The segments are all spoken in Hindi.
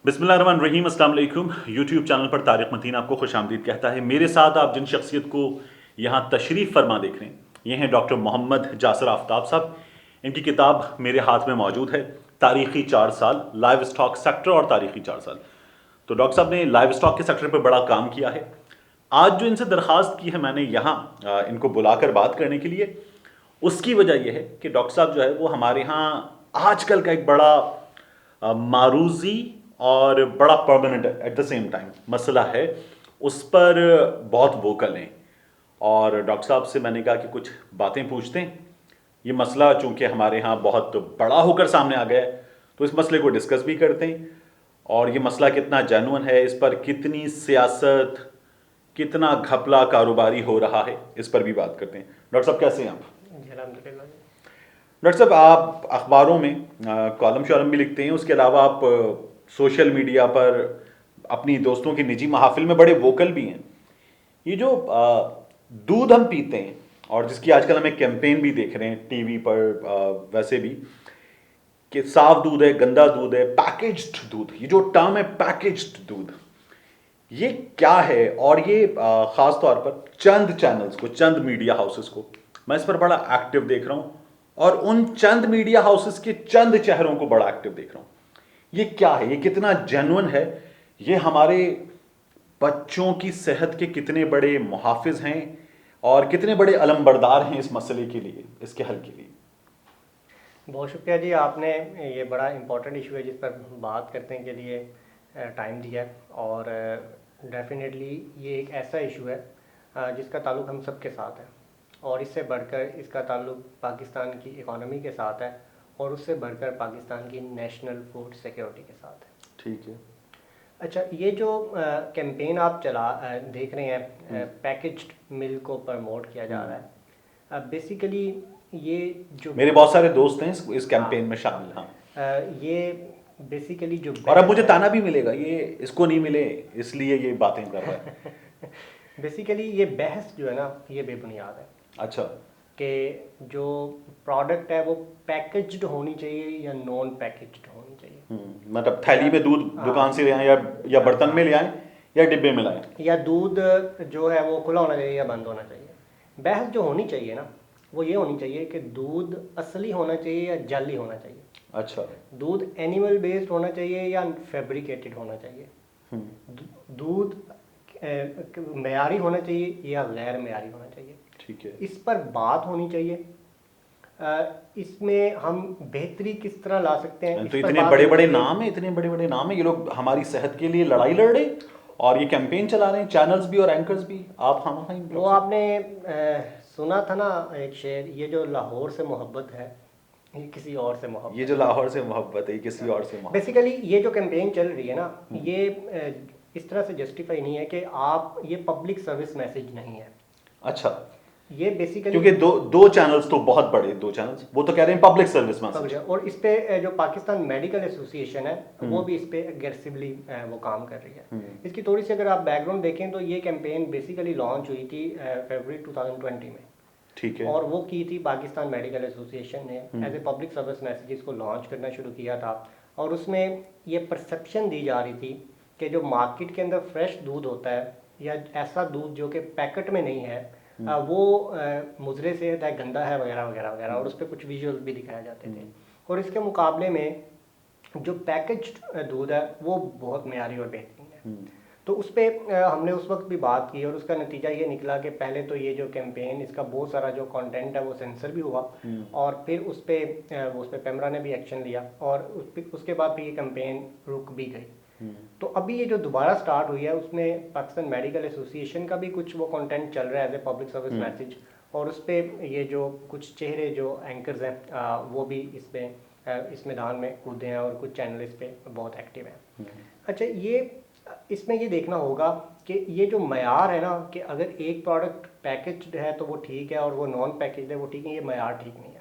बिस्मिल्लाहिर्रहमानिर्रहीम, अस्सलाम वालेकुम। यूट्यूब चैनल पर तारिक मतीन आपको खुशामदीद कहता है। मेरे साथ आप जिन शख्सियत को यहाँ तशरीफ़ फरमा देख रहे हैं, ये हैं डॉक्टर मोहम्मद जासर आफ्ताब साहब। इनकी किताब मेरे हाथ में मौजूद है, तारीख़ी 4 साल, लाइव स्टॉक सेक्टर और तारीख़ी 4 साल। तो डॉक्टर साहब ने लाइव स्टॉक के सेक्टर पर बड़ा काम किया है। आज जो इनसे दरख्वास्त की है मैंने यहाँ इनको बुलाकर बात करने के लिए, उसकी वजह यह है कि डॉक्टर साहब जो है वो हमारे यहाँ आजकल का एक बड़ा मारूजी और बड़ा permanent at the same time मसला है, उस पर बहुत वोकल हैं। और डॉक्टर साहब से मैंने कहा कि कुछ बातें पूछते हैं। ये मसला चूंकि हमारे यहाँ बहुत बड़ा होकर सामने आ गया है, तो इस मसले को डिस्कस भी करते हैं। और ये मसला कितना जेन्युइन है, इस पर कितनी सियासत, कितना घपला कारोबारी हो रहा है, इस पर भी बात करते हैं। डॉक्टर साहब कैसे हैं आप? डॉक्टर साहब, आप अखबारों में कॉलम शॉलम भी लिखते हैं, उसके अलावा आप सोशल मीडिया पर अपनी दोस्तों की निजी महाफिल में बड़े वोकल भी हैं। ये जो दूध हम पीते हैं और जिसकी आजकल हमें कैंपेन भी देख रहे हैं टीवी पर, वैसे भी, कि साफ दूध है, गंदा दूध है, पैकेज्ड दूध, ये जो टर्म है पैकेज्ड दूध, ये क्या है? और ये खास तौर पर चंद चैनल्स को, चंद मीडिया हाउसेस को मैं इस पर बड़ा एक्टिव देख रहा हूं, और उन चंद मीडिया हाउसेस के चंद चेहरों को बड़ा एक्टिव देख रहा हूं। ये क्या है? ये कितना जेन्युइन है? ये हमारे बच्चों की सेहत के कितने बड़े मुहाफिज हैं और कितने बड़े अलमबरदार हैं इस मसले के लिए, इसके हल के लिए? बहुत शुक्रिया जी, आपने ये बड़ा इम्पोर्टेंट इशू है जिस पर बात करने के लिए टाइम दिया है। और डेफिनेटली ये एक ऐसा इशू है जिसका ताल्लुक़ हम सब के साथ है, और इससे बढ़कर इसका ताल्लुक़ पाकिस्तान की इकॉनमी के साथ है, और उससे बढ़कर पाकिस्तान की नेशनल फूड सिक्योरिटी के साथ है। ठीक है। अच्छा, ये जो कैंपेन आप देख रहे हैं, पैकेज्ड मिल्क को प्रमोट किया जा रहा है, बेसिकली ये जो मेरे बहुत सारे दोस्त हैं इस कैंपेन में शामिल। हाँ, ये बेसिकली जो और अब मुझे ताना भी मिलेगा, ये इसको नहीं मिले इसलिए ये बातें कर रहा है। बेसिकली ये बहस जो है ना, ये बेबुनियाद है। अच्छा। कि जो प्रोडक्ट है वो पैकेज्ड होनी चाहिए या नॉन पैकेज्ड होनी चाहिए। मतलब थैली में दूध दुकान से ले आए या बर्तन में ले आए या डिब्बे में लाए, या दूध जो है वो खुला होना चाहिए या बंद होना चाहिए। बहस जो होनी चाहिए ना, वो ये होनी चाहिए कि दूध असली होना चाहिए या जाली होना चाहिए। अच्छा। दूध एनिमल बेस्ड होना चाहिए या फैब्रिकेटेड होना चाहिए। दूध मेयारी होना चाहिए या गैर मेयारी होना चाहिए। ठीक है। इस पर बात होनी चाहिए। इसमें हम बेहतरी किस तरह ला सकते हैं, तो इतने बड़े बड़े नाम है, इतने बड़े बड़े नाम है, ये लोग हमारी सेहत के लिए लड़ाई लड़ रहे और ये कैंपेन चला रहे हैं, चैनल्स भी और एंकर्स भी। आप हम वो आपने सुना था ना एक शेर, ये जो लाहौर से मोहब्बत है ये किसी और से मोहब्बत, ये जो लाहौर से मोहब्बत है ये किसी और से मोहब्बत। बेसिकली ये जो कैंपेन चल रही है ना, ये इस तरह से जस्टिफाई नहीं है कि आप, ये पब्लिक सर्विस मैसेज नहीं है। अच्छा। ये बेसिकली क्योंकि दो चैनल्स तो बहुत बड़े, दो चैनल्स वो तो कह रहे हैं पब्लिक सर्विस मैसेज, और इस पे जो पाकिस्तान मेडिकल एसोसिएशन है वो भी इस पे अग्रेसिवली वो काम कर रही है। इसकी थोड़ी सी अगर आप बैकग्राउंड देखें तो ये कैंपेन बेसिकली लॉन्च हुई थी फरवरी 2020 में। ठीक है। और वो की थी पाकिस्तान मेडिकल एसोसिएशन ने as a public service messages को लॉन्च करना शुरू किया था। और उसमें ये परसेप्शन दी जा रही थी कि जो मार्केट के अंदर फ्रेश दूध होता है या ऐसा दूध जो कि पैकेट में नहीं है, वो मुजरे सेहत है, गंदा है, वगैरह वगैरह वगैरह, और उस पर कुछ विजुअल्स भी दिखाए जाते थे। और इसके मुकाबले में जो पैकेज्ड दूध है वो बहुत मेयारी और बेहतरीन है। तो उस पर हमने उस वक्त भी बात की, और उसका नतीजा ये निकला कि पहले तो ये जो कैंपेन, इसका बहुत सारा जो कंटेंट है वो सेंसर भी हुआ, और फिर उस पर पेमरा ने भी एक्शन लिया, और उसके बाद फिर ये कैंपेन रुक भी गई। तो अभी ये जो दोबारा स्टार्ट हुई है उसमें पाकिस्तान मेडिकल एसोसिएशन का भी कुछ वो कंटेंट चल रहा है as a public service message, और उस पर ये जो कुछ चेहरे जो एंकर्स हैं वो भी इस मैदान में कूदे हैं, और कुछ चैनल इस पर बहुत एक्टिव हैं। अच्छा, इसमें ये देखना होगा कि ये जो मयार है ना, कि अगर एक प्रोडक्ट पैकेज्ड है तो वो ठीक है और वो नॉन पैकेज्ड है वो ठीक है, ये मयार ठीक नहीं है।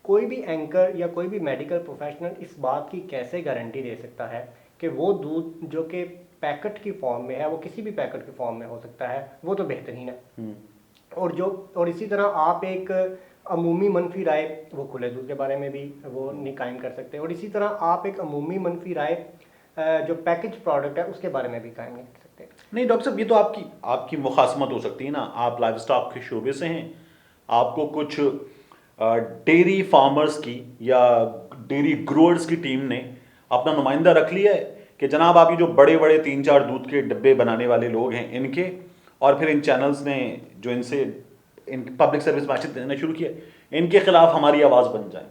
कोई भी एंकर या कोई भी मेडिकल प्रोफेशनल इस बात की कैसे गारंटी दे सकता है कि वो दूध जो कि पैकेट की फॉर्म में है, वो किसी भी पैकेट की फॉर्म में हो सकता है, वो तो बेहतरीन है। और इसी तरह आप एक अमूमी मनफी राय वो खुले दूध के बारे में भी वो नहीं कायम कर सकते, और इसी तरह आप एक अमूमी मनफी राय जो पैकेज प्रोडक्ट है उसके बारे में भी कायम नहीं कर सकते। नहीं डॉक्टर साहब, ये तो आपकी आपकी मुखासमत हो सकती है ना, आप लाइव स्टॉक के शोबे से हैं, आपको कुछ डेयरी फार्मर्स की या डेयरी ग्रोअर्स की टीम ने अपना नुमाइंदा रख लिया है कि जनाब आप ये जो बड़े बड़े 3-4 दूध के डब्बे बनाने वाले लोग हैं इनके, और फिर इन चैनल्स ने जो इनसे इन पब्लिक सर्विस मैसेज देना शुरू किया, इनके खिलाफ हमारी आवाज़ बन जाए।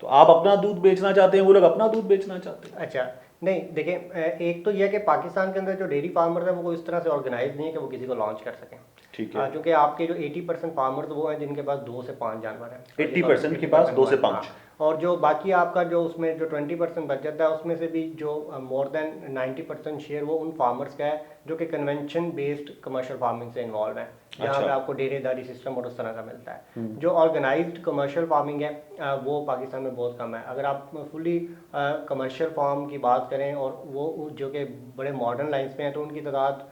तो आप अपना दूध बेचना चाहते हैं, वो लोग अपना दूध बेचना चाहते हैं। अच्छा, नहीं देखिए, एक तो यह है कि पाकिस्तान के अंदर जो डेयरी फार्मर्स हैं वो इस तरह से ऑर्गेनाइज नहीं है कि वो किसी को लॉन्च कर सकें। ठीक है। क्योंकि आपके जो 80% फार्मर्स वो हैं जिनके पास 2 से 5 जानवर हैं। 80% के पास 2 से 5। हाँ, और जो बाकी आपका जो उसमें जो 20% बच जाता है उसमें से भी जो मोर देन 90% शेयर वो उन फार्मर्स का है जो कि कन्वेंशन बेस्ड कमर्शियल फार्मिंग से इन्वॉल्व है, जहाँ पे आपको डेरेदारी सिस्टम और उस तरह का मिलता है। जो ऑर्गेनाइज्ड कमर्शियल फार्मिंग है वो पाकिस्तान में बहुत कम है। अगर आप फुली कमर्शियल फार्म की बात करें और वो जो कि बड़े मॉडर्न लाइन्स पे हैं तो उनकी तादाद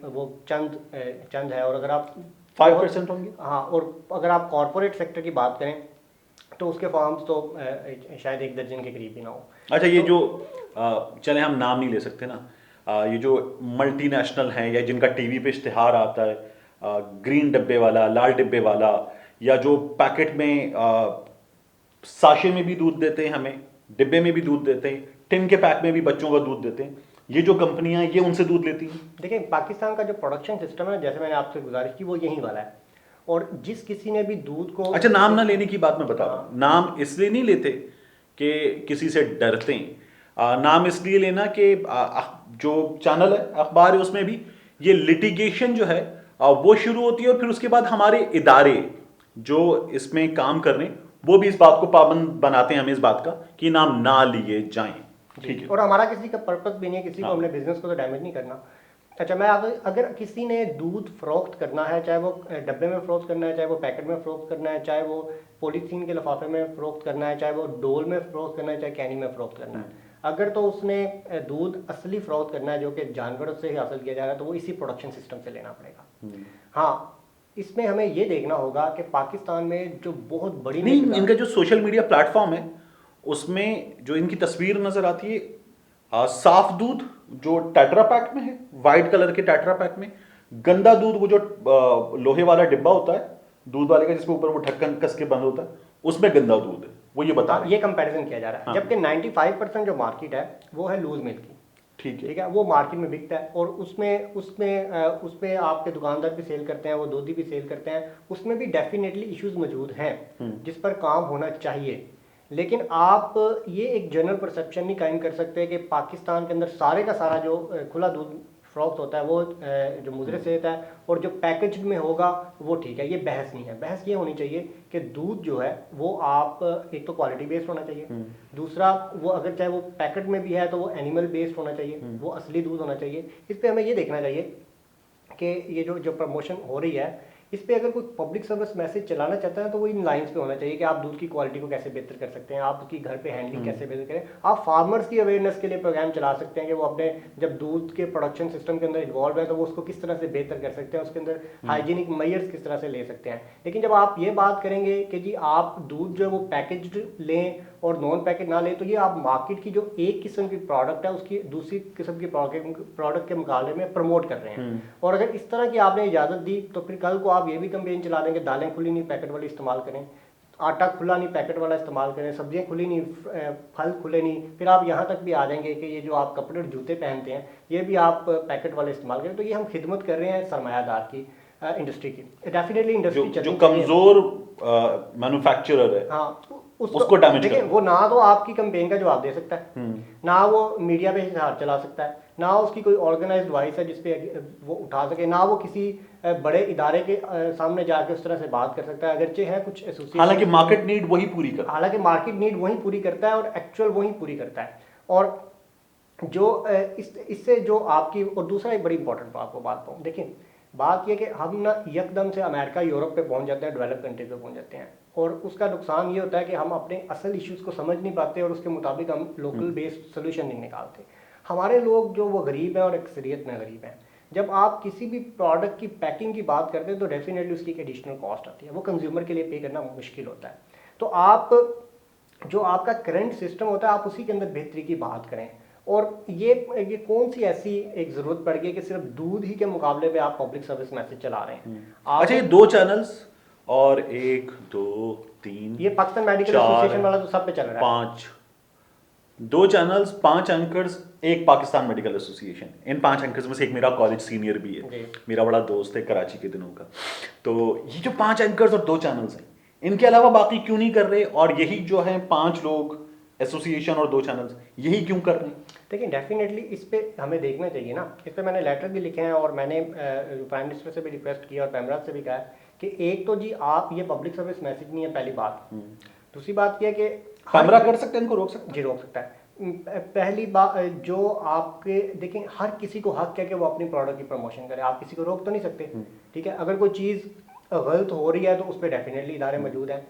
वो चंद है। और अगर आप 5% होंगे। हाँ, और अगर आप कॉरपोरेट सेक्टर की बात करें तो उसके फार्म्स तो शायद 1 दर्जन के करीब ही ना हो। अच्छा, ये जो चले हम नाम नहीं ले सकते ना, ये जो मल्टीनेशनल हैं या जिनका टीवी पे इश्तिहार आता है, ग्रीन डब्बे वाला, लाल डब्बे वाला, या जो पैकेट में साशे में भी दूध देते हैं हमें, डिब्बे में भी दूध देते हैं, टिन के पैक में भी बच्चों का दूध देते हैं, ये जो कंपनियां ये उनसे दूध लेती हैं। देखिए, पाकिस्तान का जो प्रोडक्शन सिस्टम है, जैसे मैंने आपसे गुजारिश की, वो यही वाला है। और जिस किसी ने भी दूध को, अच्छा, नाम ना लेने की बात मैं बता रहा हूँ। नाम इसलिए नहीं लेते कि किसी से डरते हैं, नाम इसलिए लेना कि जो चैनल है, अखबार है, उसमें भी ये लिटिगेशन जो है वो शुरू होती है, और फिर उसके बाद हमारे इदारे जो इसमें काम कर रहे हैं वो भी इस बात को पाबंद बनाते हैं हमें इस बात का कि नाम ना लिए जाएं। ठीक है। और हमारा किसी का पर्पस भी नहीं है, किसी को हाँ। हमने बिजनेस को तो डैमेज नहीं करना। अच्छा, मैं अगर किसी ने दूध फरोख्त करना है, चाहे वो डब्बे में फरोख्त करना है, चाहे वो पैकेट में फरोख्त करना है, चाहे वो पॉलीथीन के लिफाफे में फरोख्त करना है, चाहे वो डोल में फरोख्त करना है, चाहे कैनी में फरोख्त करना है, अगर तो उसने दूध असली फरोख्त करना है जो कि जानवरों से ही हासिल किया जा रहा है, तो वो इसी प्रोडक्शन सिस्टम से लेना पड़ेगा। हाँ, इसमें हमें ये देखना होगा कि पाकिस्तान में जो बहुत बड़ी नहीं, इनका जो सोशल मीडिया प्लेटफॉर्म है उसमें जो इनकी तस्वीर नजर आती है, साफ दूध जो टेट्रा पैक में है, वाइट कलर के टेट्रा पैक में, गंदा दूध वो जो लोहे वाला डिब्बा होता है दूध वाले का जिसके ऊपर वो ढक्कन कस के बंद होता है, उसमें गंदा दूध है, वो ये बता रहे हैं। ये कंपैरिजन किया जा रहा है। हाँ। जबकि 95% जो मार्केट है वो है लूज मिल्क की। ठीक है, वो मार्केट में बिकता है और उसमें आपके दुकानदार भी सेल करते हैं, वो दूधी भी सेल करते हैं, उसमें भी डेफिनेटली इश्यूज मौजूद हैं जिस पर काम होना चाहिए। लेकिन आप ये एक जनरल परसेप्शन नहीं कायम कर सकते कि पाकिस्तान के अंदर सारे का सारा जो खुला दूध फरोख्त होता है वो जो मुज़र सेहत है और जो पैकेज में होगा वो ठीक है। ये बहस नहीं है। बहस ये होनी चाहिए कि दूध जो है वो आप एक तो क्वालिटी बेस्ड होना चाहिए, दूसरा वो अगर चाहे वो पैकेट में भी है तो वो एनिमल बेस्ड होना चाहिए, वो असली दूध होना चाहिए। इस पर हमें ये देखना चाहिए कि ये जो प्रमोशन हो रही है इस पर अगर कोई पब्लिक सर्विस मैसेज चलाना चाहता है तो वो इन लाइंस पे होना चाहिए कि आप दूध की क्वालिटी को कैसे बेहतर कर सकते हैं, आप उसकी घर पे हैंडलिंग कैसे बेहतर करें। आप फार्मर्स की अवेयरनेस के लिए प्रोग्राम चला सकते हैं कि वो अपने जब दूध के प्रोडक्शन सिस्टम के अंदर इन्वॉल्व है तो वो उसको किस तरह से बेहतर कर सकते हैं, उसके अंदर हाइजीनिक मेजर्स किस तरह से ले सकते हैं। लेकिन जब आप ये बात करेंगे कि जी आप दूध जो है वो पैकेज्ड लें और नॉन पैकेज ना लें, तो ये आप मार्केट की जो एक किस्म की प्रोडक्ट है उसकी दूसरी किस्म की प्रोडक्ट के मुकाबले में प्रमोट कर रहे हैं। और अगर इस तरह की आपने इजाज़त दी तो फिर कल को आप ये भी कैंपेन चला देंगे दालें खुली नहीं पैकेट वाली इस्तेमाल करें, आटा खुला नहीं पैकेट वाला इस्तेमाल करें, सब्जियां खुली नहीं, फल खुले नहीं, फिर आप यहाँ तक भी आ जाएंगे कि ये जो आप कपड़े और जूते पहनते हैं ये भी आप पैकेट वाले इस्तेमाल करें। तो ये हम खिदमत कर रहे हैं सरमायादार की, इंडस्ट्री की। डेफिनेटली इंडस्ट्री जो कमजोर मैन्युफैक्चरर है, हाँ, उसको डैमेज देखिए, वो ना तो आपकी कैंपेन का जवाब दे सकता है, ना वो मीडिया पे इश्तिहार चला सकता है, ना उसकी कोई ऑर्गेनाइज्ड वॉइस है जिसपे वो उठा सके, ना वो किसी बड़े इदारे के सामने जाके उस तरह से बात कर सकता है। अगरचे है कुछ एसोसिएशन, हालांकि मार्केट नीड वही पूरी करता है, हालांकि मार्केट नीड वही पूरी करता है और एक्चुअल वही पूरी करता है। और जो इससे जो आपकी, और दूसरा एक बड़ी इंपॉर्टेंट आपको बात कहूँ, देखिए बात यह कि हम ना यकदम से अमेरिका यूरोप पे पहुंच जाते हैं, डेवलप कंट्रीज पे पहुंच जाते हैं, और उसका नुकसान ये होता है कि हम अपने असल इश्यूज को समझ नहीं पाते और उसके मुताबिक हम लोकल बेस्ड सोल्यूशन नहीं निकालते। हमारे लोग जो वो गरीब हैं और अक्सरियत में गरीब हैं, जब आप किसी भी प्रोडक्ट की पैकिंग की बात करते हैं तो डेफिनेटली उसकी एक एडिशनल कॉस्ट आती है, वो कंज्यूमर के लिए पे करना मुश्किल होता है। तो आप जो आपका करंट सिस्टम होता है आप उसी के अंदर बेहतरी की बात करें। और ये कौन सी ऐसी एक ज़रूरत पड़ गई कि सिर्फ दूध ही के मुकाबले पे आप पब्लिक सर्विस मैसेज चला रहे हैं? अच्छा, ये 2 चैनल्स और 1 2 3 ये पाकिस्तान मेडिकल 4 एसोसिएशन वाला तो सब पे चल रहा है। 5, 2 चैनल्स, 5 एंकर्स, एक पाकिस्तान मेडिकल एसोसिएशन। इन 5 एंकर्स में से एक मेरा कॉलेज सीनियर भी है, जी। मेरा बड़ा दोस्त है कराची के दिनों का। तो ये जो 5 एंकर्स और 2 चैनल्स हैं, इनके अलावा बाकी क्यों नहीं कर रहे? और यही जो है 5 लोग एसोसिएशन और 2 चैनल्स, यही क्यों कर रहे हैं? देखिए डेफिनेटली इस पे हमें देखना चाहिए ना। इस पे मैंने लेटर भी लिखे हैं और मैंने प्राइम मिनिस्टर से भी रिक्वेस्ट किया और पैमराज से भी कहा है कि एक तो जी आप ये पब्लिक सर्विस मैसेज नहीं है, पहली बात। दूसरी बात यह है कि पैमरा कर सकते हैं, इनको रोक सकते हैं? जी रोक सकता है। पहली बात जो आपके देखें, हर किसी को हक है कि वो अपनी प्रोडक्ट की प्रमोशन करे, आप किसी को रोक तो नहीं सकते, ठीक है। अगर कोई चीज़ गलत हो रही है तो उस पर डेफिनेटली इदारे मौजूद हैं,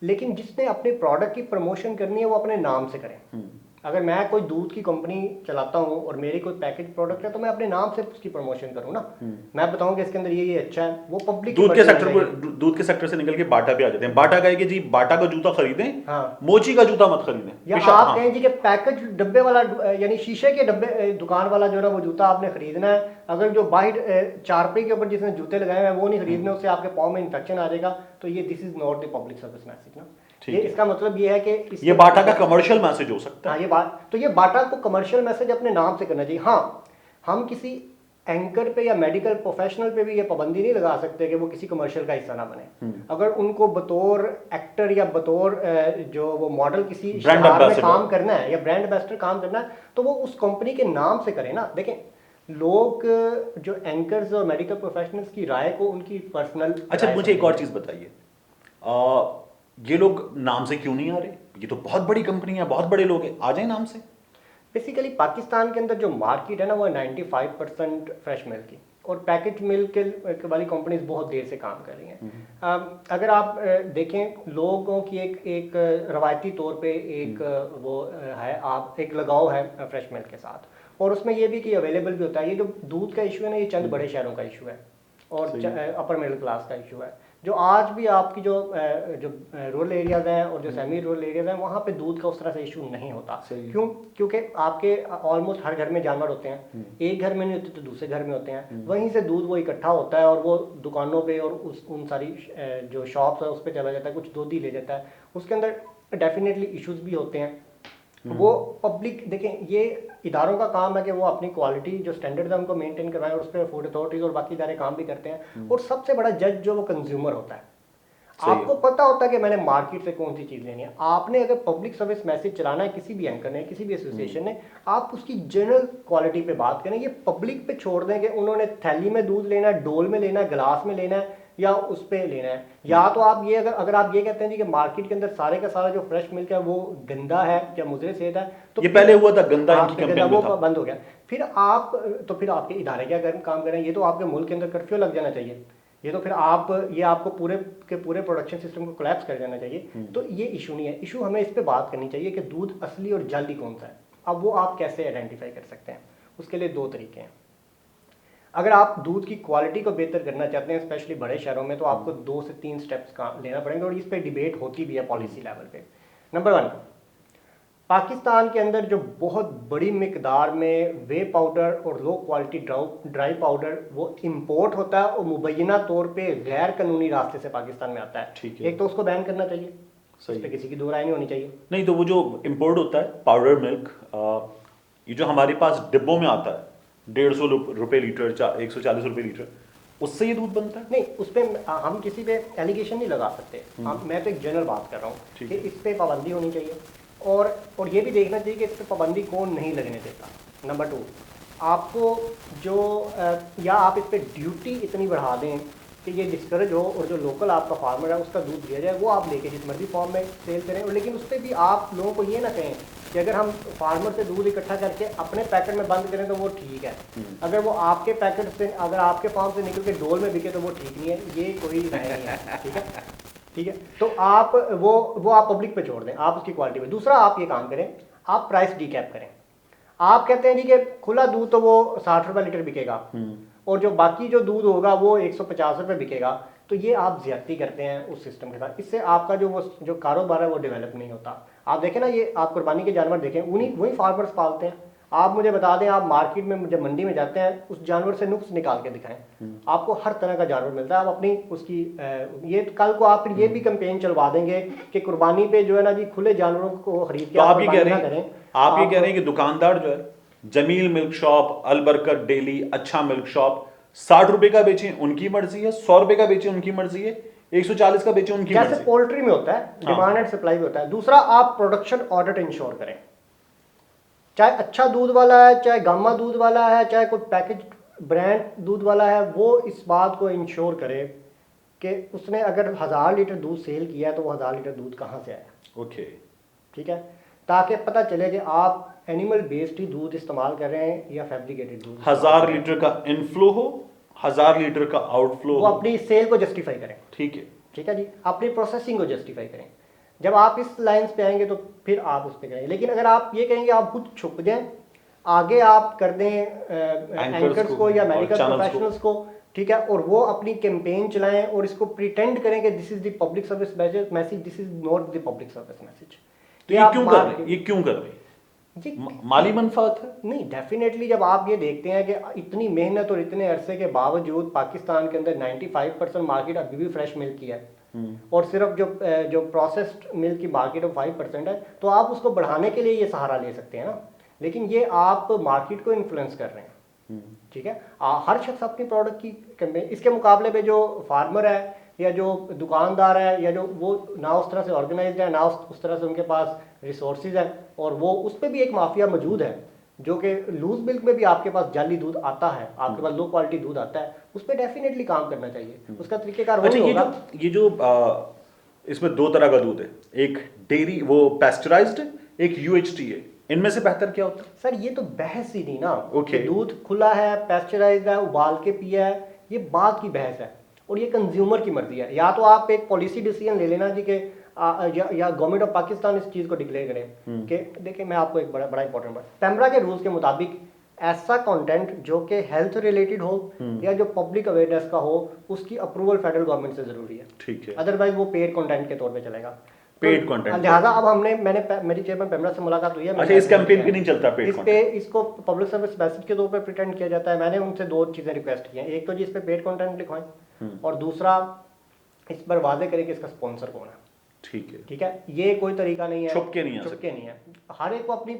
लेकिन जिसने अपने प्रोडक्ट की प्रमोशन करनी है वो अपने नाम से करें। अगर मैं कोई दूध की कंपनी चलाता हूँ और मेरी कोई पैकेज प्रोडक्ट है तो मैं अपने नाम से उसकी प्रमोशन करूँ ना। मैं बताऊँ कि इसके अंदर ये अच्छा है, वो पब्लिक दूध के सेक्टर से निकल के बाटा पे आ जाते हैं। बाटा कहे कि जी बाटा का जूता खरीदें, हाँ, मोची का जूता मत खरीदें। या आप कहें जी कि पैकेज डब्बे वाला यानी शीशे के डब्बे दुकान वाला जो है ना वो जूता आपने खरीदना है। अगर जो बाहर चारपे के ऊपर जिसने जूते लगाए हैं वो नहीं खरीदने, उससे आपके पाँव में इन्फेक्शन आ जाएगा। तो ये this is not the public service message ना। ये इसका मतलब ये है कि ये बाटा का कमर्शियल मैसेज हो सकता है। हाँ, ये बाटा को कमर्शियल मैसेज अपने नाम से करना चाहिए। हाँ, हम किसी एंकर पे या मेडिकल प्रोफेशनल पे भी ये पाबंदी नहीं लगा सकते कि वो किसी कमर्शियल का हिस्सा ना बने। अगर उनको बतौर एक्टर या बतौर जो वो मॉडल किसी शहर में काम करना है या ब्रांड एम्बेसडर काम करना है तो वो उस कंपनी के नाम से करें ना। देखें, लोग जो एंकर्स और मेडिकल प्रोफेशनल्स की राय को उनकी पर्सनल। अच्छा, मुझे एक और चीज बताइए, ये लोग नाम से क्यों नहीं आ रहे? ये तो बहुत बड़ी कंपनी है, बहुत बड़े लोग हैं, आ जाए नाम से। बेसिकली पाकिस्तान के अंदर जो मार्केट है ना वो 95% फ्रेश मिल्क की, और पैकेज मिल्क वाली कंपनीज बहुत देर से काम कर रही हैं। अगर आप देखें, लोगों की एक रवायती तौर पे एक वो है, आप एक लगाव है फ्रेश मिल्क के साथ, और उसमें ये भी कि अवेलेबल भी होता है। ये जो दूध का इशू है ना, ये चंद बड़े शहरों का इशू है और अपर मिडिल क्लास का इशू है। जो आज भी आपकी जो रूरल एरियाज हैं और जो सेमी रूरल एरियाज हैं वहाँ पे दूध का उस तरह से इशू नहीं होता। क्यों? क्योंकि आपके ऑलमोस्ट हर घर में जानवर होते हैं, एक घर में नहीं होते तो दूसरे घर में होते हैं, वहीं से दूध वो इकट्ठा होता है और वो दुकानों पे और उन सारी जो शॉप्स है उस पर चला जाता है, कुछ दूध ही ले जाता है। उसके अंदर डेफिनेटली इशूज़ भी होते हैं। वो पब्लिक देखें, ये इदारों का काम है कि वो अपनी क्वालिटी जो स्टैंडर्ड है उनको मेंटेन करवाएं, और उस पर फूड अथॉरिटीज और बाकी इदारे काम भी करते हैं। और सबसे बड़ा जज जो वो कंज्यूमर होता है। आपको पता होता है कि मैंने मार्केट से कौन सी चीज़ लेनी है। आपने अगर पब्लिक सर्विस मैसेज चलाना है, किसी भी एंकर ने, किसी भी एसोसिएशन ने, आप उसकी जनरल क्वालिटी पे बात करें। ये पब्लिक पे छोड़ दें कि उन्होंने थैली में दूध लेना है, डोल में लेना है, गिलास में लेना है या उस पे लेना है। या तो आप ये अगर आप ये कहते हैं जी कि मार्केट के अंदर सारे का सारा जो फ्रेश मिल्क है वो गंदा है या मुजरे सेहत है, तो ये पहले हुआ था गंदा, इनकी गंदा कैंपेन वो में था। बंद हो गया। फिर आपके इदारे क्या काम करें? ये तो आपके मुल्क के अंदर कर्फ्यू लग जाना चाहिए। ये तो फिर आपको पूरे के पूरे प्रोडक्शन सिस्टम को कोलैप्स कर जाना चाहिए। तो ये इशू नहीं है। इशू हमें इस पे बात करनी चाहिए कि दूध असली और जाली कौन सा है। अब वो आप कैसे आइडेंटिफाई कर सकते हैं? उसके लिए 2 तरीके हैं। अगर आप दूध की क्वालिटी को बेहतर करना चाहते हैं, स्पेशली बड़े शहरों में, तो आपको 2 से 3 स्टेप्स का लेना पड़ेंगे, और इस पे डिबेट होती भी है पॉलिसी लेवल पे। नंबर 1, पाकिस्तान के अंदर जो बहुत बड़ी मिकदार में वे पाउडर और लो क्वालिटी ड्राई पाउडर वो इंपोर्ट होता है और मुबैना तौर पे गैर कानूनी रास्ते से पाकिस्तान में आता है। ठीक है। एक तो उसको बैन करना चाहिए, इस पे किसी की दो राय नहीं होनी चाहिए। नहीं, तो वो जो इंपोर्ट होता है पाउडर मिल्क, ये जो हमारे पास डिब्बों में आता है 150 रुपये लीटर, 140 रुपये लीटर, उससे ये दूध बनता है? नहीं, उस पर हम किसी पे एलिगेशन नहीं लगा सकते। मैं तो एक जनरल बात कर रहा हूँ कि इस पे पाबंदी होनी चाहिए, और ये भी देखना चाहिए कि इस पे पाबंदी कौन नहीं लगने देता। नंबर 2, आपको जो या आप इस पे ड्यूटी इतनी बढ़ा दें कि ये डिस्करेज हो, और जो लोकल आपका फार्मर है उसका दूध दिया जाए, वो आप लेके जिस मर्जी फॉर्म में सेल करें। और लेकिन उस पर भी आप लोगों को ये ना कहें कि अगर हम फार्मर से दूध इकट्ठा करके अपने पैकेट में बंद करें तो वो ठीक है, अगर वो आपके पैकेट से, अगर आपके फार्म से निकल के डोल में बिके तो वो ठीक नहीं है। ये कोई राय नहीं है। ठीक है। तो आप वो आप पब्लिक पे छोड़ दें, आप उसकी क्वालिटी पे। दूसरा, आप ये काम करें, आप प्राइस डीकैप करें। आप कहते हैं जी कि खुला दूध तो वो 60 रुपये लीटर बिकेगा और जो बाकी जो दूध होगा वो 150 रुपये बिकेगा, तो ये आप ज्यादती करते हैं उस सिस्टम के साथ। इससे आपका जो कारोबार है वो डेवलप नहीं होता। आप देखें ना, ये आप कुर्बानी के जानवर देखें, वही फार्मर्स पालते हैं। आप मुझे बता दें, आप मार्केट में जब मंडी में जाते हैं उस जानवर से नुक्स निकाल के दिखाएं, आपको हर तरह का जानवर मिलता है। आप अपनी उसकी ये कल को आप ये भी कैंपेन चलवा देंगे कि कुर्बानी पे जो है ना जी खुले जानवरों को खरीद के तो आप ये कह कुर्बानी रहे ना हैं, करें। आप ये कह रहे हैं कि दुकानदार जो है जमील मिल्क शॉप, अलबरकत डेली, अच्छा मिल्क शॉप 60 रुपए का बेचें उनकी मर्जी है, 100 रुपए का बेचें उनकी मर्जी है, 140 का बेचें उनकी जैसे मर्जी। पोल्ट्री में होता है डिमांड एंड सप्लाई में होता है। दूसरा, आप प्रोडक्शन ऑडिट इंश्योर करें, चाहे अच्छा दूध वाला है, चाहे गामा दूध वाला है, चाहे कोई पैकेज ब्रांड दूध वाला है, वो इस बात को इंश्योर करे कि उसने अगर 1000 लीटर दूध सेल किया है तो वो 1000 लीटर दूध कहाँ से आया। ओके, ठीक है, ताकि पता चले कि आप एनिमल बेस्ड ही दूध इस्तेमाल कर रहे हैं या फैब्रिकेटेड दूध। 1000 लीटर का इनफ्लो हो, 1000 लीटर का आउटफ्लो वो हो, अपनी सेल को जस्टिफाई करें। ठीक है। ठीक है जी, अपनी प्रोसेसिंग को जस्टिफाई करें। जब आप इस लाइंस पे आएंगे तो फिर आप उस पर करेंगे। लेकिन अगर आप ये कहेंगे आप खुद छुप जाएं, आगे आप कर दें एंकर्स को या मेडिकल प्रोफेशनल्स को, ठीक है, और वो अपनी कैंपेन चलाएं और इसको प्रिटेंड करें कि this is the public service message, this is not the public service message. तो ये क्यों कर रहे हैं, ये क्यों कर रहे हैं? माली मनफात है? नहीं, डेफिनेटली जब आप ये देखते हैं कि इतनी मेहनत और इतने अरसे के बावजूद पाकिस्तान के अंदर 95% मार्केट अभी भी फ्रेश मिल्क की है और सिर्फ जो प्रोसेस्ड मिल्क की मार्केट वो 5% है, तो आप उसको बढ़ाने के लिए ये सहारा ले सकते हैं ना। लेकिन ये आप मार्केट को इन्फ्लुएंस कर रहे हैं। ठीक है, हर शख्स अपनी प्रोडक्ट की कैंपेन, इसके मुकाबले में जो फार्मर है या जो दुकानदार है या जो वो ना उस तरह से ऑर्गेनाइज्ड है, ना उस तरह से उनके पास रिसोर्सेज है, और वो उस पर भी एक माफिया मौजूद है जो कि लूज मिल्क में भी आपके पास जाली दूध आता है, आपके पास लो क्वालिटी दूध आता है, उस पर डेफिनेटली काम करना चाहिए। उसका तरीकेकार वही होगा। ये जो इसमें दो तरह का दूध है, एक डेयरी वो पैस्चराइज्ड है, एक यूएचटी है, इनमें से बेहतर क्या होता है? सर ये तो बहस ही नहीं ना। ओके, दूध खुला है, पैस्चराइज्ड है, उबाल के पिया है, ये बात की बहस है और ये कंज्यूमर की मर्जी है। या तो आप एक पॉलिसी डिसीजन ले लेना जी कि या गवर्नमेंट ऑफ पाकिस्तान इस चीज को डिक्लेयर करें कि देखिए, मैं आपको एक बड़ा इंपॉर्टेंट बात, पेमरा के रूल्स के मुताबिक ऐसा कंटेंट जो कि हेल्थ रिलेटेड हो या जो पब्लिक अवेयरनेस का हो, उसकी अप्रूवल फेडरल गवर्नमेंट से जरूरी है। ठीक है, अदरवाइज वो पेड कंटेंट के तौर पे चलेगा। Paid content. लिहाजा अब मेरी चेयरमैन पेमरा से मुलाकात हुई है। अच्छा, इस कैंपेन पे नहीं चलता पेड कंटेंट, इसको पब्लिक सर्विस मैसेज के तौर पे प्रिटेंड किया जाता है। मैंने उनसे दो चीजें रिक्वेस्ट की हैं, एक तो जी इस पे पेड कंटेंट लिखवाएं और दूसरा इस पर वादे करें कि इसका स्पॉन्सर कौन है। ठीक है, ठीक है, ये कोई तरीका नहीं है, छुप के नहीं है। हर एक को अपनी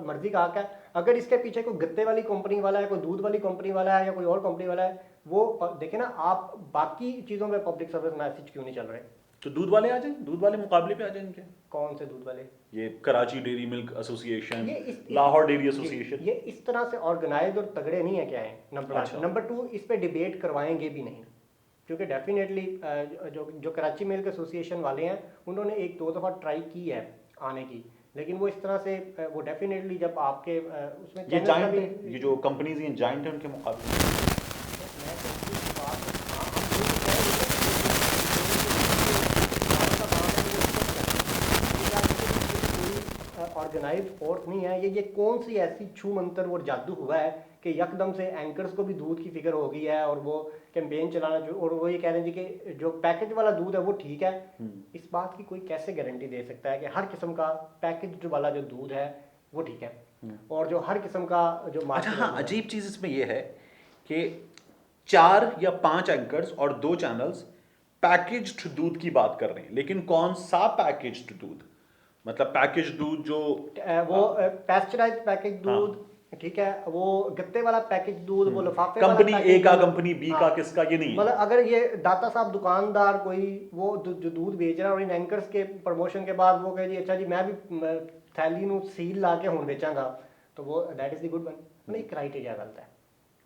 मर्जी का हक है। अगर इसके पीछे कोई गत्ते वाली कंपनी वाला है, कोई दूध वाली कंपनी वाला है या कोई और कंपनी वाला है, वो देखे ना। आप बाकी चीजों में पब्लिक सर्विस मैसेज क्यों नहीं चल रहे? तो दूध वाले आ जाए, दूध वाले मुकाबले पे आ जाएंगे। कौन से दूध वाले? ये Karachi dairy milk association, Lahore dairy association, ये इस तरह से ऑर्गेनाइज और तगड़े नहीं है क्या है, नंबर 1। नंबर 2, इस पे डिबेट करवाएंगे भी नहीं, क्योंकि डेफिनेटली जो कराची मिल्क एसोसिएशन वाले हैं उन्होंने 1-2 दफ़ा ट्राई की है आने की, लेकिन वो इस तरह से वो डेफिनेटली जब आपके उसमें ये जाइंट है, ये जो कंपनीज ये जाइंट है उनके मुकाबले ऑर्गेनाइज फोर्स नहीं है। ये कौन सी ऐसी छू मंतर और जादू हुआ है कि यकदम से एंकर्स को भी दूध की फिक्र हो गई है और वो कैंपेन चलाना और वो ये कह रहे हैं जी कि जो पैकेज वाला दूध है वो ठीक है। इस बात की कोई कैसे गारंटी दे सकता है कि हर किस्म का पैकेज वाला जो दूध है वो ठीक है और जो हर किस्म का जो अच्छा हाँ, अजीब चीज इसमें यह है कि 4 या 5 एंकर्स और 2 चैनल्स पैकेज्ड दूध की बात कर रहे हैं, लेकिन कौन सा पैकेज्ड दूध? मतलब पैकेज दूध जो वो पैस्चराइज्ड पैकेज दूध, ठीक है, वो गत्ते वाला पैकेज दूध, वो लिफाफे वाला कंपनी ए का, कंपनी बी का, किसका, ये नहीं है। मतलब अगर ये दाता साहब दुकानदार कोई वो जो दूध बेच रहा है और इन एंकर्स के प्रमोशन के बाद वो कहे जी अच्छा जी मैं भी थैली नू सील ला के हुन बेचांगा, तो वो that is the good one. मतलब एक क्राइटेरिया गलत है।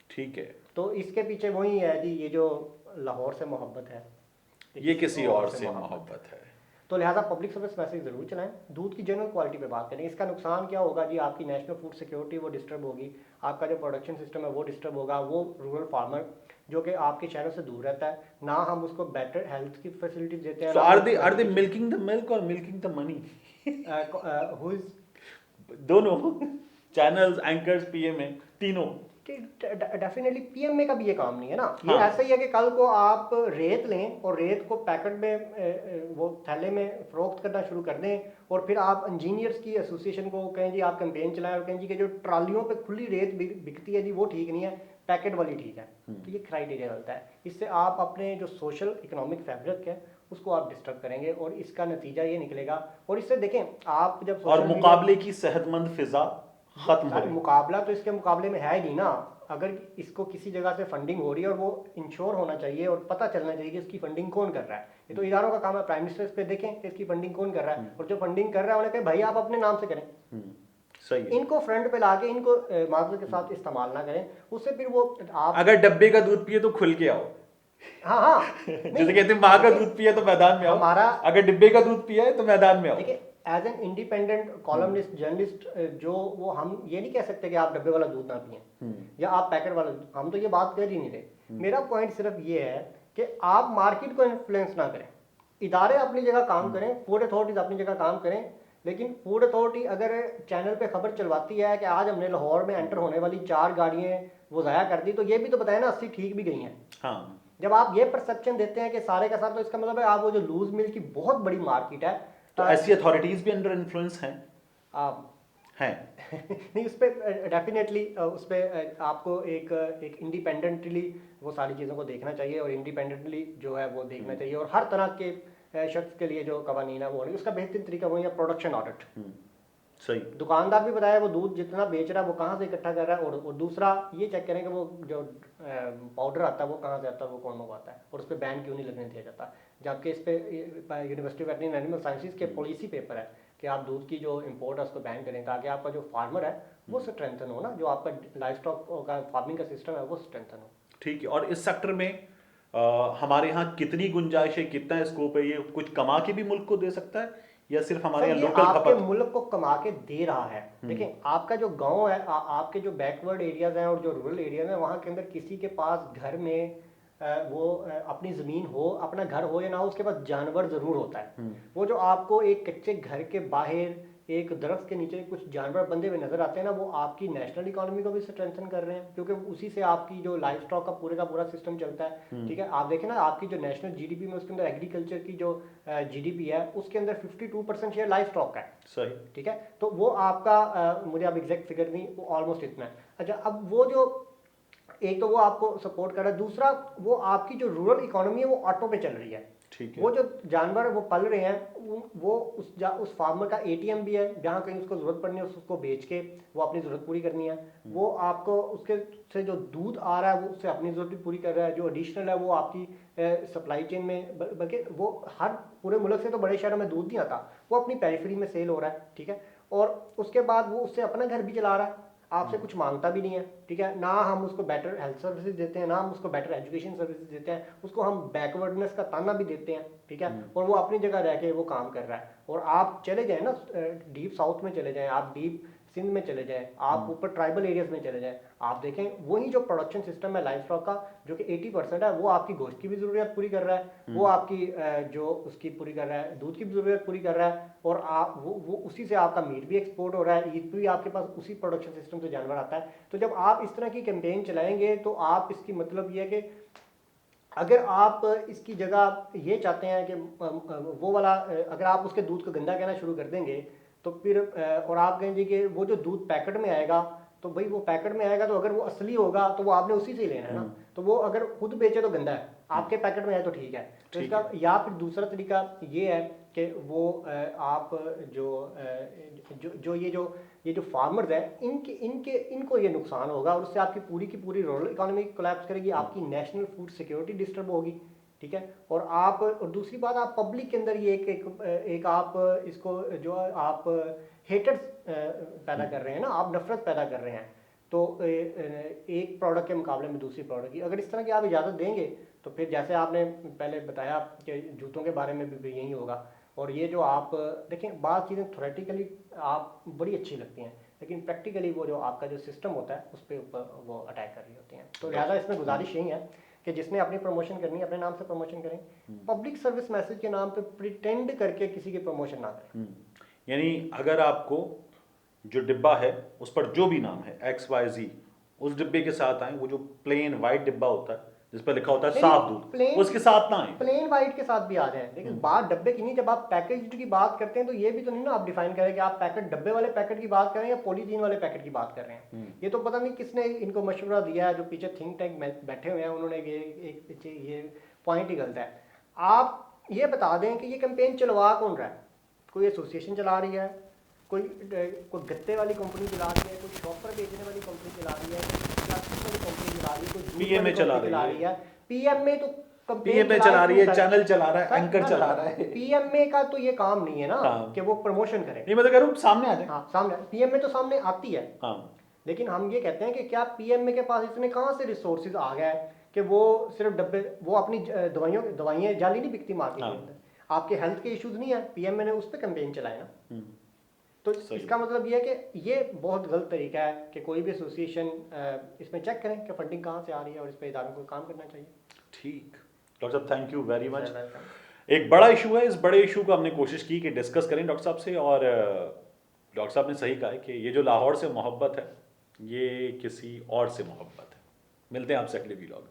ठीक है, तो इसके पीछे वही है जी, ये जो लाहौर से मोहब्बत है, ये किसी और से मोहब्बत है। तो लिहाजा पब्लिक सर्विस मैसेज जरूर चलाएं। दूध की जनरल क्वालिटी पे बात करें। इसका नुकसान क्या होगा जी? आपकी नेशनल फूड सिक्योरिटी वो डिस्टर्ब होगी, आपका जो प्रोडक्शन सिस्टम है वो डिस्टर्ब होगा। वो रूरल फार्मर जो कि आपके शहरों से दूर रहता है, ना हम उसको बेटर हेल्थ की फैसिलिटीज देते हैं। So are they milking the milk or milking the money? who is दोनों चैनल्स, एंकर्स, पीएमए, तीनों डेफिनेटली पीएमए का भी ये काम नहीं है ना। ये हाँ। ऐसा ही है कि कल को आप रेत लें और रेत को पैकेट में वो थैले में फरोख्त करना शुरू कर दें, और फिर आप इंजीनियर्स की एसोसिएशन को कहें जी आप कैंपेन चलाएं और कहें जी कि जो ट्रालियों पे खुली रेत बिकती है जी वो ठीक नहीं है, पैकेट वाली ठीक है। तो ये क्राइटेरिया गलत है। इससे आप अपने जो सोशल इकोनॉमिक फैब्रिक है उसको आप डिस्टर्ब करेंगे, और इसका नतीजा ये निकलेगा। और इससे देखें आप जब और सोशल मुकाबले की सेहतमंद फिजा खत्म अरे होगी। मुकाबला तो इसके मुकाबले में है ही नहीं ना। अगर इसको किसी जगह से फंडिंग हो रही है और वो इंश्योर होना चाहिए और पता चलना चाहिए कि इसकी फंडिंग कौन कर रहा है। ये तो इदारों का काम है। प्राइम मिनिस्टर इस पे देखें कि इसकी फंडिंग कौन कर रहा है, और जो फंडिंग कर रहा है उन्हें कहे भाई आप अपने नाम से करें। सही है। इनको फ्रंट पे लाके इनको मार्केट के साथ इस्तेमाल ना करें, उससे फिर वो आप अगर डब्बे का दूध पिए तो खुल के आओ। हाँ हाँ जैसे कहते हैं माँ का दूध पिया तो मैदान में आओ, हमारा अगर डिब्बे का दूध पिया है तो मैदान में आओ। देखिए as an independent columnist journalist जो वो हम ये नहीं कह सकते कि आप डब्बे वाला दूध ना पिए या आप पैकेट वाला दूध, हम तो ये बात कर ही नहीं रहे। मेरा पॉइंट सिर्फ ये है कि आप मार्केट को इन्फ्लुएंस ना करें। इदारे अपनी जगह काम करें, फूड अथॉरिटीज अपनी जगह काम करें, लेकिन फूड अथॉरिटी अगर चैनल पे खबर चलवाती है कि आज हमने लाहौर में एंटर होने वाली 4 गाड़ियां वो ज़ाया कर दी, तो ये भी तो बताए ना 80 ठीक भी गई हैं। हाँ। जब आप ये परसेप्शन देते हैं कि सारे का सारा, तो इसका मतलब है आप वो जो लूज मिल की बहुत बड़ी मार्केट है तो ऐसी अथॉरिटीज भी अंडर इन्फ्लुएंस हैं। आप हैं। नहीं उस पर डेफिनेटली उस पर आपको एक इंडिपेंडेंटली वो सारी चीज़ों को देखना चाहिए, और इंडिपेंडेंटली जो है वो देखना चाहिए, और हर तरह के शख्स के लिए जो कवानीन है वो होने, उसका बेहतरीन तरीका वही है प्रोडक्शन ऑडिट। सही। दुकानदार भी बताया वो दूध जितना बेच रहा है वो कहाँ से इकट्ठा कर रहा है, और दूसरा ये चेक करें कि वो जो पाउडर आता है वो कहाँ से आता है, वो कौन मंगवाता है, और उस पर बैन क्यों नहीं लगने दिया जाता। जबकि इस पे university of veterinary and animal sciences के पॉलिसी पेपर है कि आप दूध की जो इम्पोर्ट है उसको बैन करें, ताकि आपका जो फार्मर है वो स्ट्रेंथन हो ना, जो आपका लाइफ स्टॉक का फार्मिंग का सिस्टम है वो स्ट्रेंथन हो। ठीक है। और इस सेक्टर में हमारे यहाँ कितनी गुंजाइश है, कितना स्कोप है, ये कुछ कमा के भी मुल्क को दे सकता है या सिर्फ हमारे सर यहाँ ये लोकल आपके खपत? मुल्क को कमा के दे रहा है। देखिए आपका जो गांव है, आपके जो बैकवर्ड एरियाज हैं और जो रूरल एरियाज हैं, वहाँ के अंदर किसी के पास घर में अपनी ज़मीन हो, अपना घर हो या ना हो, उसके पास जानवर ज़रूर होता है। वो जो आपको एक कच्चे घर के बाहर एक दरख्त के नीचे कुछ जानवर बंधे हुए नजर आते हैं ना, वो आपकी नेशनल इकोनॉमी को भी स्ट्रेंथन कर रहे हैं, क्योंकि उसी से आपकी जो लाइफ स्टॉक का पूरा सिस्टम चलता है। ठीक है, आप देखें ना आपकी जो नेशनल जीडीपी में उसके अंदर एग्रीकल्चर की जो जीडीपी है उसके अंदर 52% शेयर लाइफ स्टॉक का है। सही। ठीक है, तो वो आपका मुझे अब एग्जैक्ट फिगर नहीं, वो ऑलमोस्ट इतना है। अच्छा, अब वो जो एक तो वो आपको सपोर्ट कर रहा है, दूसरा वो आपकी जो रूरल इकोनॉमी है वो ऑटो पे चल रही है। ठीक है। वो जो जानवर वो पल रहे हैं वो उस फार्मर का एटीएम भी है, जहाँ कहीं उसको जरूरत पड़नी है उसको बेच के वो अपनी जरूरत पूरी करनी है। वो आपको उसके से जो दूध आ रहा है वो उससे अपनी जरूरत भी पूरी कर रहा है, जो एडिशनल है वो आपकी सप्लाई चेन में, बल्कि वो हर पूरे मुल्क से तो बड़े शहरों में दूध नहीं आता, वो अपनी पेरिफेरी में सेल हो रहा है। ठीक है, और उसके बाद वो उससे अपना घर भी चला रहा है, आपसे कुछ मांगता भी नहीं है। ठीक है, ना हम उसको बेटर हेल्थ सर्विसेज देते हैं, ना हम उसको बेटर एजुकेशन सर्विसेज देते हैं, उसको हम बैकवर्डनेस का ताना भी देते हैं। ठीक है, और वो अपनी जगह रह के वो काम कर रहा है। और आप चले जाएं ना डीप साउथ में चले जाएं, आप डीप सिंध में चले जाएं, आप ऊपर ट्राइबल एरियाज में चले जाएं, आप देखें वही जो प्रोडक्शन सिस्टम है लाइफ स्टॉक का, जो कि 80% है, वो आपकी गोश्त की भी जरूरत पूरी कर रहा है, वो आपकी जो उसकी पूरी कर रहा है, दूध की भी जरूरत पूरी कर रहा है, और आप वो उसी से आपका मीट भी एक्सपोर्ट हो रहा है, ईद भी आपके पास उसी प्रोडक्शन सिस्टम से जानवर आता है। तो जब आप इस तरह की कैंपेन चलाएंगे तो आप इसकी मतलब ये है कि अगर आप इसकी जगह ये चाहते हैं कि वो वाला अगर आप उसके दूध को गंदा कहना शुरू कर देंगे तो फिर और आप कहेंगे कि वो जो दूध पैकेट में आएगा, तो भाई वो पैकेट में आएगा तो अगर वो असली होगा तो वो आपने उसी से ही लेना है ना। तो वो अगर खुद बेचे तो गंदा है, आपके पैकेट में आए तो ठीक है। तो इसका या फिर दूसरा तरीका ये है कि वो आप जो ये जो फार्मर्स है इनको ये नुकसान होगा, और उससे आपकी पूरी की पूरी रूरल इकोनॉमी कोलैप्स करेगी, आपकी नेशनल फूड सिक्योरिटी डिस्टर्ब होगी। ठीक है, और दूसरी बात आप पब्लिक के अंदर ये एक आप इसको जो आप हेटर्स पैदा कर रहे हैं ना, आप नफरत पैदा कर रहे हैं। तो एक प्रोडक्ट के मुकाबले में दूसरी प्रोडक्ट की अगर इस तरह की आप इजाज़त देंगे तो फिर जैसे आपने पहले बताया कि जूतों के बारे में भी यही होगा। और ये जो आप देखें बात चीज़ें थ्योरेटिकली आप बड़ी अच्छी लगती हैं, लेकिन प्रैक्टिकली वो जो आपका जो सिस्टम होता है उस पर ऊपर वो अटैक कर रही होती हैं। तो लिहाजा इसमें गुजारिश यही है कि जिसने अपनी प्रमोशन करनी है अपने नाम से प्रमोशन करें, पब्लिक सर्विस मैसेज के नाम पे प्रिटेंड करके किसी की प्रमोशन ना करें। यानी अगर आपको जो डिब्बा है उस पर जो भी नाम है XYZ उस डिब्बे के साथ आए, वो जो प्लेन वाइट डिब्बा होता है जिस पर लिखा होता है नहीं, साफ दूध, plain- उसके साथ ना आए। प्लेन वाइट के साथ भी आ जाए, लेकिन बात डब्बे की नहीं। जब आप पैकेज की बात करते हैं तो ये भी तो नहीं ना आप डिफाइन करें कि आप पैकेट डब्बे वाले पैकेट की बात कर रहे हैं या पॉलीथीन वाले पैकेट की बात कर रहे हैं। ये तो पता नहीं किसने इनको मशवरा दिया है, जो पीछे थिंक टैंक बैठे हुए हैं, उन्होंने ये एक पीछे ये पॉइंट ही गलत है। आप ये बता दें कि ये कैंपेन चलवा कौन रहा है? कोई एसोसिएशन चला रही है, कोई गत्ते वाली कंपनी चला रही है, कोई शॉपर बेचने वाली कंपनी चला रही है, कोई प्लास्टिक वाली कंपनी चला रही है, कोई जूट PMA वाली चला कंपनी चला रही रही है। पीएमए तो PMA चला रही है, चैनल चला रहा है, एंकर चला रहा है। पीएमए का तो ये काम नहीं है ना हाँ। कि वो प्रमोशन करे। नहीं, मैं तो कह रहा हूँ सामने आ जाए। हाँ, सामने पीएमए तो सामने आती है, हाँ, लेकिन हम ये कहते हैं कि क्या पीएमए के पास इतने कहाँ से रिसोर्सेज आ गए हैं कि वो सिर्फ डब्बे, वो अपनी दवाइयाँ जाली नहीं बिकती मार्केट के अंदर, आपके हेल्थ के इश्यूज नहीं है, पीएमए ने उस पर कैंपेन चलाया ना। तो इसका मतलब ये है कि ये बहुत गलत तरीका है कि कोई भी एसोसिएशन इसमें चेक करें कि फंडिंग कहाँ से आ रही है और इस पर इदारों को काम करना चाहिए। ठीक डॉक्टर साहब, thank you very much. Welcome. एक बड़ा इशू है, इस बड़े इशू को हमने कोशिश की कि डिस्कस करें डॉक्टर साहब से, और डॉक्टर साहब ने सही कहा है कि ये जो लाहौर से मोहब्बत है ये किसी और से मोहब्बत है। मिलते हैं आपसे अगले वीलॉग में।